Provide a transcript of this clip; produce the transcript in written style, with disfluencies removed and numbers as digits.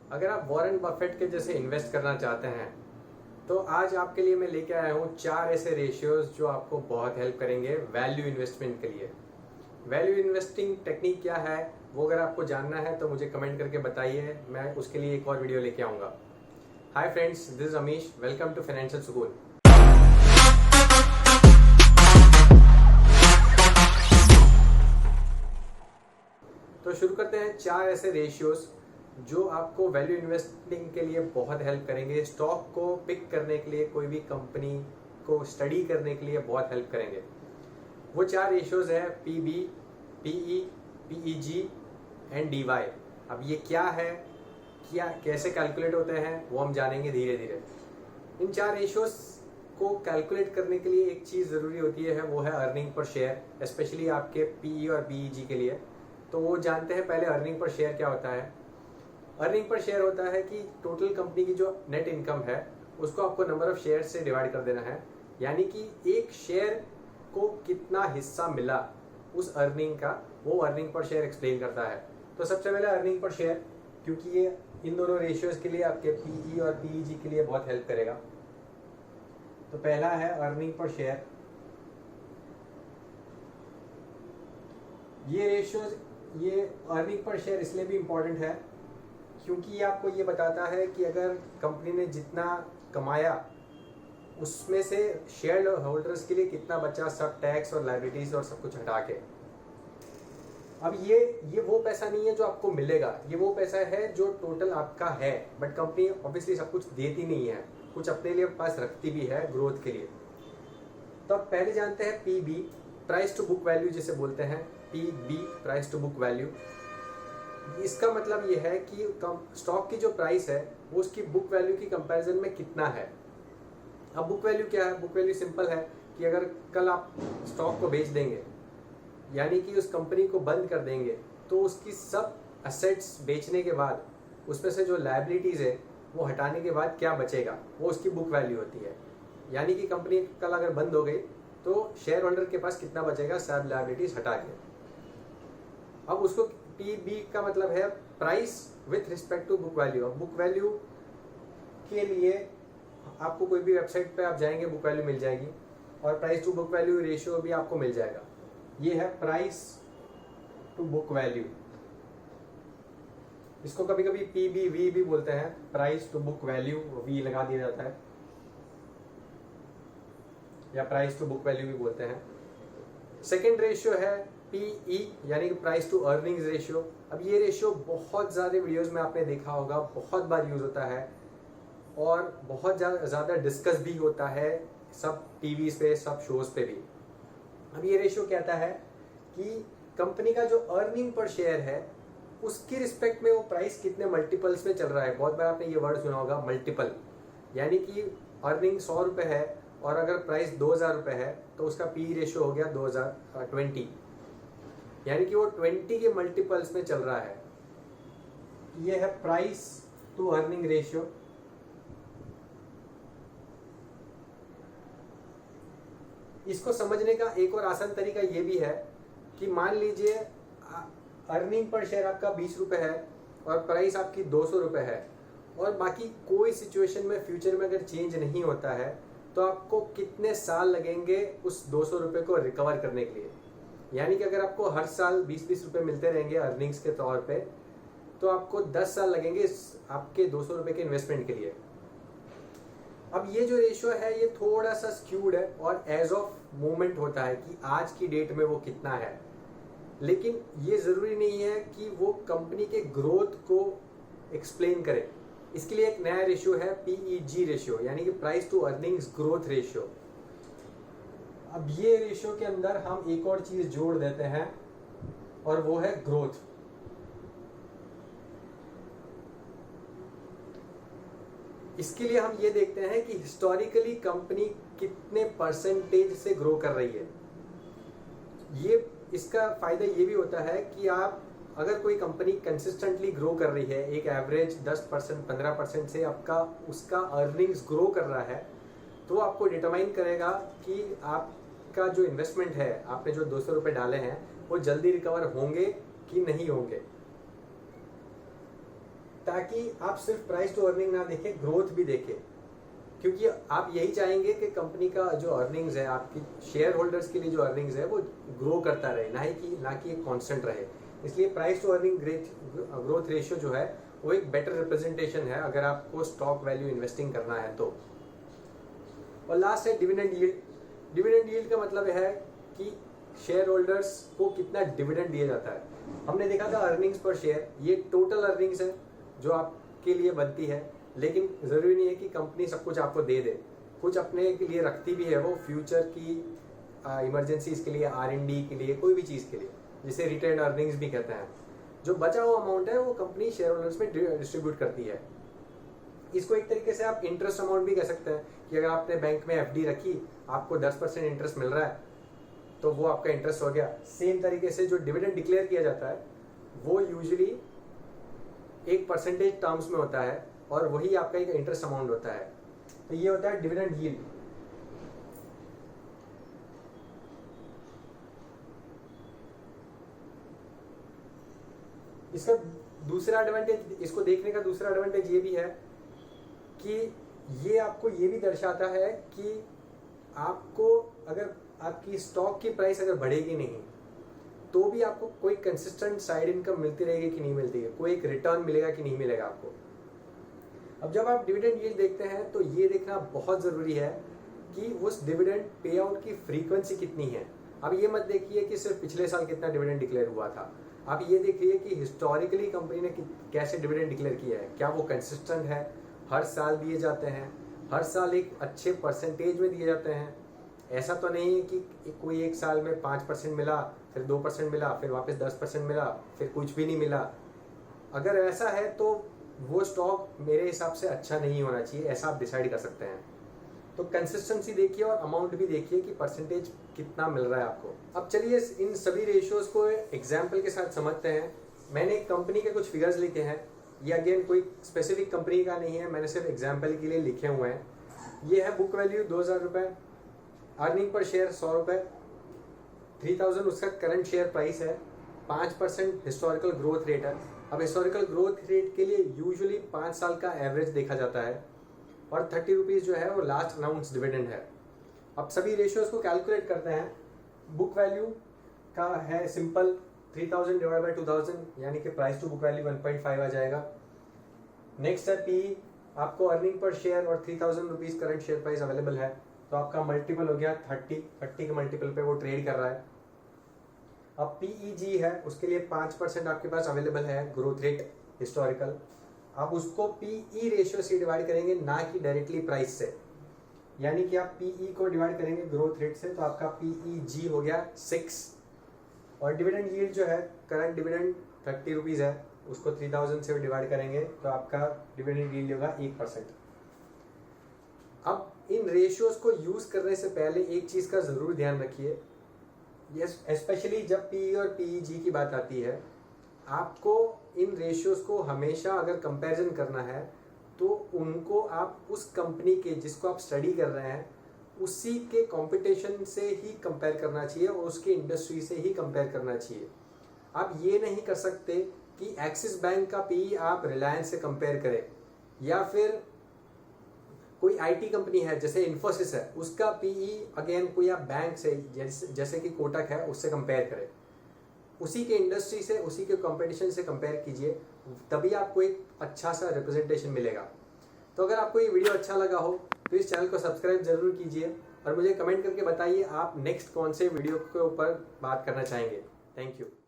अगर आप Warren Buffett के जैसे इन्वेस्ट करना चाहते हैं तो आज आपके लिए मैं लेके आया हूँ 4 ऐसे रेशियोज जो आपको बहुत हेल्प करेंगे वैल्यू इन्वेस्टमेंट के लिए। वैल्यू इन्वेस्टिंग टेक्निक क्या है वो अगर आपको जानना है तो मुझे कमेंट करके बताइए, मैं उसके लिए एक और वीडियो लेके आऊँगा। Hi friends, this is Amish, welcome to financial Sukoon. तो शुरू करते हैं 4 ऐसे रेशियोज जो आपको वैल्यू इन्वेस्टिंग के लिए बहुत हेल्प करेंगे। स्टॉक को पिक करने के लिए, कोई भी कंपनी को स्टडी करने के लिए बहुत हेल्प करेंगे। वो 4 रेशियोज है PB, PE, PEG and DY. अब ये क्या है, क्या कैसे कैलकुलेट होते हैं वो हम जानेंगे धीरे धीरे। इन 4 रेशियोज को कैलकुलेट करने के लिए एक चीज़ ज़रूरी होती है, वो है अर्निंग पर शेयर, स्पेशली आपके पीई और पीईजी के लिए। तो वो जानते हैं पहले अर्निंग पर शेयर क्या होता है। अर्निंग पर शेयर होता है कि टोटल कंपनी की जो नेट इनकम है उसको आपको नंबर ऑफ शेयर से डिवाइड कर देना है, यानी कि एक शेयर को कितना हिस्सा मिला उस अर्निंग का, वो अर्निंग पर शेयर एक्सप्लेन करता है। तो सबसे पहले अर्निंग पर शेयर, क्योंकि ये इन दोनों रेशियोज के लिए आपके पीई और पीईजी के लिए बहुत हेल्प करेगा। तो पहला है अर्निंग पर शेयर। ये रेशियोज, ये अर्निंग पर शेयर इसलिए भी इम्पोर्टेंट है क्योंकि ये आपको ये बताता है कि अगर कंपनी ने जितना कमाया उसमें से शेयर होल्डर्स के लिए कितना बचा, सब टैक्स और लायबिलिटीज और सब कुछ हटा के। अब ये वो पैसा नहीं है जो आपको मिलेगा, ये वो पैसा है जो टोटल आपका है, बट कंपनी ऑब्वियसली सब कुछ देती नहीं है, कुछ अपने लिए पास रखती भी है ग्रोथ के लिए। तो अब पहले जानते हैं PB, price to book value जिसे बोलते हैं। PB, price to book value. इसका मतलब ये है कि स्टॉक की जो प्राइस है वो उसकी बुक वैल्यू की कंपैरिजन में कितना है। अब बुक वैल्यू क्या है? बुक वैल्यू सिंपल है कि अगर कल आप स्टॉक को बेच देंगे, यानी कि उस कंपनी को बंद कर देंगे, तो उसकी सब असेट्स बेचने के बाद उसमें से जो लायबिलिटीज है वो हटाने के बाद क्या बचेगा, वो उसकी बुक वैल्यू होती है। यानी कि कंपनी कल अगर बंद हो गई तो शेयर होल्डर के पास कितना बचेगा, सब लायबिलिटीज हटा के। अब उसको पीबी का मतलब है price with respect to book value. Book value के लिए आपको कोई भी वेबसाइट पे आप जाएंगे बुक वैल्यू मिल जाएगी, और price to book value ratio भी आपको मिल जाएगा। ये है प्राइस टू बुक वैल्यू। इसको कभी कभी पीबीवी भी बोलते हैं, price to book value, V लगा दिया जाता है, या प्राइस टू बुक वैल्यू भी बोलते हैं। सेकेंड रेशियो है पीई, यानी कि प्राइस टू अर्निंग्स रेशियो। अब ये रेशियो बहुत ज़्यादा वीडियोस में आपने देखा होगा, बहुत बार यूज होता है और बहुत ज़्यादा डिस्कस भी होता है सब टीवी पे, सब शोज पे भी। अब ये रेशियो कहता है कि कंपनी का जो अर्निंग पर शेयर है उसकी रिस्पेक्ट में वो प्राइस कितने मल्टीपल्स में चल रहा है। बहुत बार आपने ये वर्ड सुना होगा, मल्टीपल, यानी कि अर्निंग 100 रुपये है और अगर प्राइस 2000 रुपये है तो उसका पी रेशियो हो गया 2020, यानी कि वो 20 के मल्टीपल्स में चल रहा है। ये है प्राइस टू अर्निंग रेशियो। इसको समझने का एक और आसान तरीका ये भी है कि मान लीजिए अर्निंग पर शेयर आपका 20 रुपये है और प्राइस आपकी 200 रुपये है, और बाकी कोई सिचुएशन में फ्यूचर में अगर चेंज नहीं होता है तो आपको कितने साल लगेंगे उस 200 रुपये को रिकवर करने के लिए। यानी कि अगर आपको हर साल 20-20 रुपये मिलते रहेंगे अर्निंग्स के तौर पे, तो आपको 10 साल लगेंगे आपके 200 रुपये के इन्वेस्टमेंट के लिए। अब ये जो रेशियो है ये थोड़ा सा स्क्यूड है और एज ऑफ मोमेंट होता है कि आज की डेट में वो कितना है, लेकिन ये ज़रूरी नहीं है कि वो कंपनी के ग्रोथ को एक्सप्लेन करे। इसके लिए एक नया रेशियो है पीईजी रेशियो, यानी कि price to earnings growth ratio. अब ये रेशियो के अंदर हम एक और चीज जोड़ देते हैं और वो है ग्रोथ। इसके लिए हम ये देखते हैं कि हिस्टोरिकली कंपनी कितने परसेंटेज से ग्रो कर रही है। ये इसका फायदा ये भी होता है कि आप अगर कोई कंपनी कंसिस्टेंटली ग्रो कर रही है, एक एवरेज 10% 15% से आपका उसका अर्निंग्स ग्रो कर रहा है, तो आपको डिटरमाइन करेगा कि आपका जो इन्वेस्टमेंट है, आपने जो 200 रुपये डाले हैं, वो जल्दी रिकवर होंगे कि नहीं होंगे। ताकि आप सिर्फ प्राइस टू अर्निंग ना देखें, ग्रोथ भी देखें, क्योंकि आप यही चाहेंगे कि कंपनी का जो अर्निंग्स है, आपकी शेयर होल्डर्स के लिए जो अर्निंग्स है वो ग्रो करता रहे, ना कि एक कांस्टेंट रहे। इसलिए price to earning growth ratio जो है वो एक बेटर रिप्रेजेंटेशन है अगर आपको स्टॉक वैल्यू इन्वेस्टिंग करना है तो। और लास्ट है डिविडेंड यील्ड। डिविडेंड यील्ड का मतलब है कि शेयर होल्डर्स को कितना डिविडेंड दिया जाता है। हमने देखा था अर्निंग्स पर शेयर, ये टोटल अर्निंग्स है जो आपके लिए बनती है, लेकिन ज़रूरी नहीं है कि कंपनी सब कुछ आपको दे दे, कुछ अपने के लिए रखती भी है वो, फ्यूचर की इमरजेंसीज के लिए, R&D के लिए, कोई भी चीज़ के लिए, जिसे रिटेन अर्निंग्स भी कहते हैं। जो बचा हुआ अमाउंट है वो कंपनी शेयर होल्डर्स में डिस्ट्रीब्यूट करती है। इसको एक तरीके से आप इंटरेस्ट अमाउंट भी कह सकते हैं कि अगर आपने बैंक में FD रखी, आपको 10% इंटरेस्ट मिल रहा है तो वो आपका इंटरेस्ट हो गया। सेम तरीके से जो डिविडेंड डिक्लेयर किया जाता है वो यूजुअली एक परसेंटेज टर्म्स में होता है और वही आपका एक इंटरेस्ट अमाउंट होता है। तो ये होता है डिविडेंड यील्ड। इसका दूसरा एडवांटेज, इसको देखने का दूसरा एडवांटेज ये भी है कि ये आपको ये भी दर्शाता है कि आपको अगर आपकी स्टॉक की प्राइस अगर बढ़ेगी नहीं तो भी आपको कोई कंसिस्टेंट साइड इनकम मिलती रहेगी कि नहीं मिलती है, कोई एक रिटर्न मिलेगा कि नहीं मिलेगा आपको। अब जब आप डिविडेंड यील्ड देखते हैं तो ये देखना बहुत ज़रूरी है कि उस डिविडेंड पे आउट की फ्रीक्वेंसी कितनी है। अब ये मत देखिए कि सिर्फ पिछले साल कितना डिविडेंड डिक्लेयर हुआ था, आप ये देखिए कि हिस्टोरिकली कंपनी ने कैसे डिविडेंड डिक्लेयर किया है, क्या वो कंसिस्टेंट है, हर साल दिए जाते हैं, हर साल एक अच्छे परसेंटेज में दिए जाते हैं। ऐसा तो नहीं है कि कोई एक साल में 5% मिला, फिर 2% मिला, फिर वापस 10% मिला, फिर कुछ भी नहीं मिला। अगर ऐसा है तो वो स्टॉक मेरे हिसाब से अच्छा नहीं होना चाहिए, ऐसा आप डिसाइड कर सकते हैं। तो कंसिस्टेंसी देखिए और अमाउंट भी देखिए कि परसेंटेज कितना मिल रहा है आपको। अब चलिए इन सभी रेशियोज को एग्जाम्पल के साथ समझते हैं। मैंने एक कंपनी के कुछ फिगर्स लिखे हैं, ये अगेन कोई स्पेसिफिक कंपनी का नहीं है, मैंने सिर्फ एग्जाम्पल के लिए लिखे हुए हैं। ये है बुक वैल्यू 2000 रुपये, अर्निंग पर शेयर 100 रुपये, 3000 उसका करंट शेयर प्राइस है, 5% हिस्टोरिकल ग्रोथ रेट है। अब हिस्टोरिकल ग्रोथ रेट के लिए यूजुअली 5 साल का एवरेज देखा जाता है और 30 रुपीज़ जो है वो लास्ट अनाउंस डिविडेंड है। अब सभी रेशियोज को कैलकुलेट करते हैं। बुक वैल्यू का है सिंपल, 3000 डिवाइड बाई 2000 यानी कि प्राइस टू बुक वैल्यू 1.5 आ जाएगा। नेक्स्ट है पी, आपको अर्निंग पर शेयर और 3000 rupees current share price available है तो आपका मल्टीपल हो गया 30 के मल्टीपल पे वो ट्रेड कर रहा है। अब PEG है, उसके लिए 5% आपके पास अवेलेबल है ग्रोथ रेट हिस्टोरिकल। आप उसको PE रेशियो से डिवाइड करेंगे, ना कि डायरेक्टली प्राइस से, यानी कि आप PE को डिवाइड करेंगे ग्रोथ रेट से तो आपका PEG हो गया 6। और डिविडेंड यील्ड जो है, करंट डिविडेंड 30 रुपीज़ है, उसको 3000 से डिवाइड करेंगे तो आपका डिविडेंड यील्ड होगा 1%। अब इन रेशियोज को यूज़ करने से पहले एक चीज़ का ज़रूर ध्यान रखिए, यस स्पेशली जब PE और PEG की बात आती है, आपको इन रेशियोज को हमेशा अगर कंपैरिजन करना है तो उनको आप उस कंपनी के जिसको आप स्टडी कर रहे हैं उसी के कंपटीशन से ही कंपेयर करना चाहिए और उसके इंडस्ट्री से ही कंपेयर करना चाहिए। आप ये नहीं कर सकते कि एक्सिस बैंक का PE आप रिलायंस से कंपेयर करें, या फिर कोई IT कंपनी है जैसे इन्फोसिस है उसका PE अगेन कोई आप बैंक से जैसे कि कोटक है उससे कंपेयर करें। उसी के इंडस्ट्री से, उसी के कंपटीशन से कंपेयर कीजिए, तभी आपको एक अच्छा सा रिप्रेजेंटेशन मिलेगा। तो अगर आपको ये वीडियो अच्छा लगा हो तो इस चैनल को सब्सक्राइब जरूर कीजिए और मुझे कमेंट करके बताइए आप नेक्स्ट कौन से वीडियो के ऊपर बात करना चाहेंगे। Thank you.